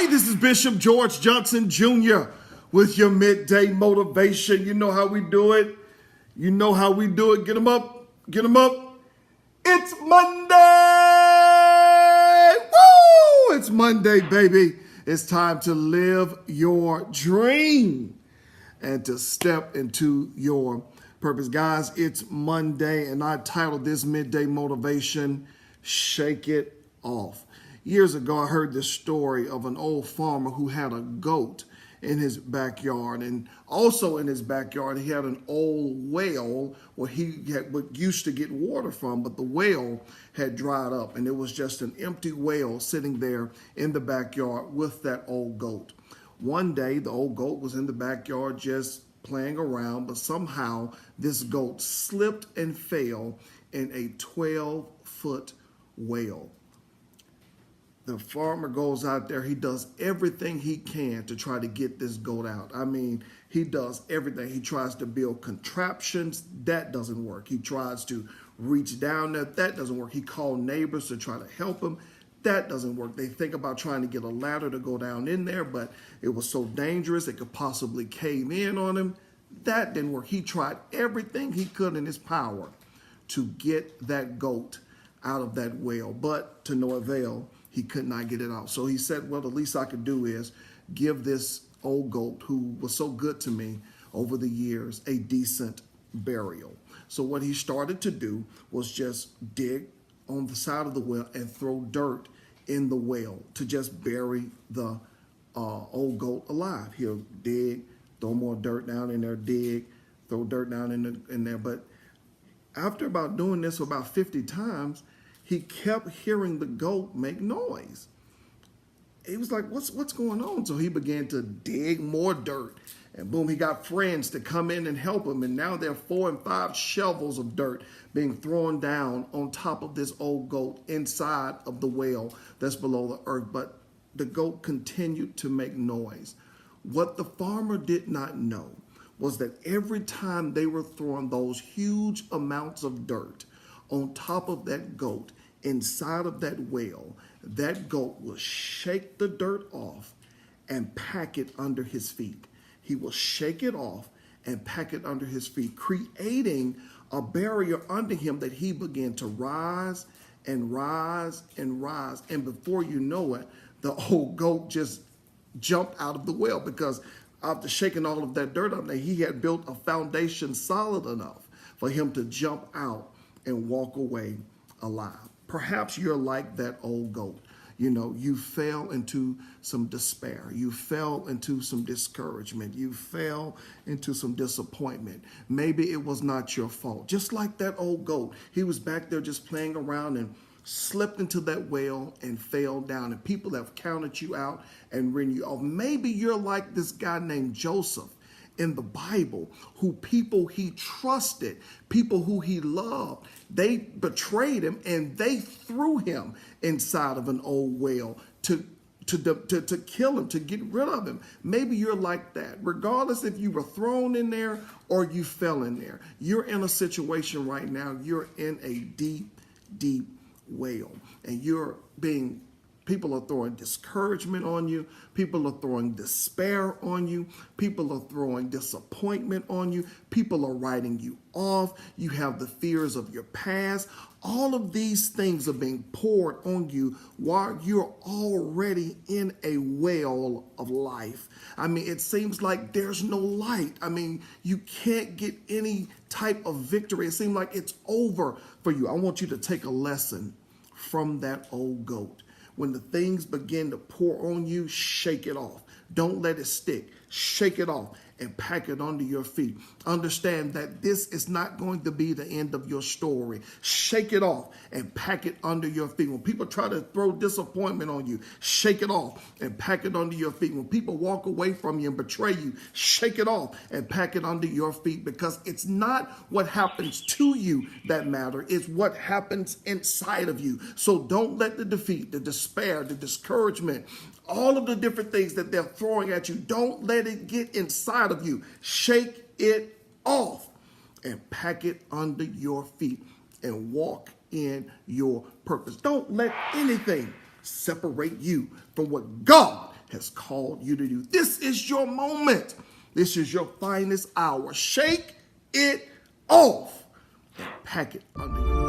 This is Bishop George Johnson Jr. with your midday motivation. You know how we do it. You know how we do it. Get them up. Get them up. It's Monday. Woo! It's Monday, baby. It's time to live your dream and to step into your purpose. Guys, it's Monday, and I titled this midday motivation, Shake It Off. Years ago, I heard this story of an old farmer who had a goat in his backyard. And also in his backyard, he had an old well where used to get water from, but the well had dried up. And it was just an empty well sitting there in the backyard with that old goat. One day, the old goat was in the backyard just playing around, but somehow this goat slipped and fell in a 12-foot well. The farmer goes out there. He does everything he can to try to get this goat out. I mean, he does everything. He tries to build contraptions. That doesn't work. He tries to reach down there. That doesn't work. He called neighbors to try to help him. That doesn't work. They think about trying to get a ladder to go down in there, but it was so dangerous it could possibly cave in on him. That didn't work. He tried everything he could in his power to get that goat out of that well, but to no avail. He could not get it out. So he said, well, the least I could do is give this old goat, who was so good to me over the years, a decent burial. So what he started to do was just dig on the side of the well and throw dirt in the well to just bury the old goat alive. He'll dig, throw more dirt down in there, dig, throw dirt down in there. But after about doing this for about 50 times, he kept hearing the goat make noise. He was like, what's going on? So he began to dig more dirt. And boom, he got friends to come in and help him. And now there are 4 and 5 shovels of dirt being thrown down on top of this old goat inside of the well that's below the earth. But the goat continued to make noise. What the farmer did not know was that every time they were throwing those huge amounts of dirt on top of that goat, inside of that well, that goat will shake the dirt off and pack it under his feet. He will shake it off and pack it under his feet, creating a barrier under him that he began to rise and rise and rise. And before you know it, the old goat just jumped out of the well, because after shaking all of that dirt up there, he had built a foundation solid enough for him to jump out and walk away alive. Perhaps you're like that old goat. You know, you fell into some despair. You fell into some discouragement. You fell into some disappointment. Maybe it was not your fault. Just like that old goat, he was back there just playing around and slipped into that well and fell down. And people have counted you out and written you off. Maybe you're like this guy named Joseph in the Bible, who people he trusted, people who he loved, they betrayed him and they threw him inside of an old well to kill him, to get rid of him. Maybe you're like that. Regardless if you were thrown in there or you fell in there, you're in a situation right now, you're in a deep, deep well, and people are throwing discouragement on you. People are throwing despair on you. People are throwing disappointment on you. People are writing you off. You have the fears of your past. All of these things are being poured on you while you're already in a well of life. I mean, it seems like there's no light. I mean, you can't get any type of victory. It seems like it's over for you. I want you to take a lesson from that old goat. When the things begin to pour on you, shake it off. Don't let it stick. Shake it off and pack it under your feet. Understand that this is not going to be the end of your story. Shake it off and pack it under your feet. When people try to throw disappointment on you, shake it off and pack it under your feet. When people walk away from you and betray you, shake it off and pack it under your feet, because it's not what happens to you that matters. It's what happens inside of you. So don't let the defeat, the despair, the discouragement, all of the different things that they're throwing at you, don't let it get inside of you. Shake it off and pack it under your feet and walk in your purpose. Don't let anything separate you from what God has called you to do. This is your moment. This is your finest hour. Shake it off and pack it under your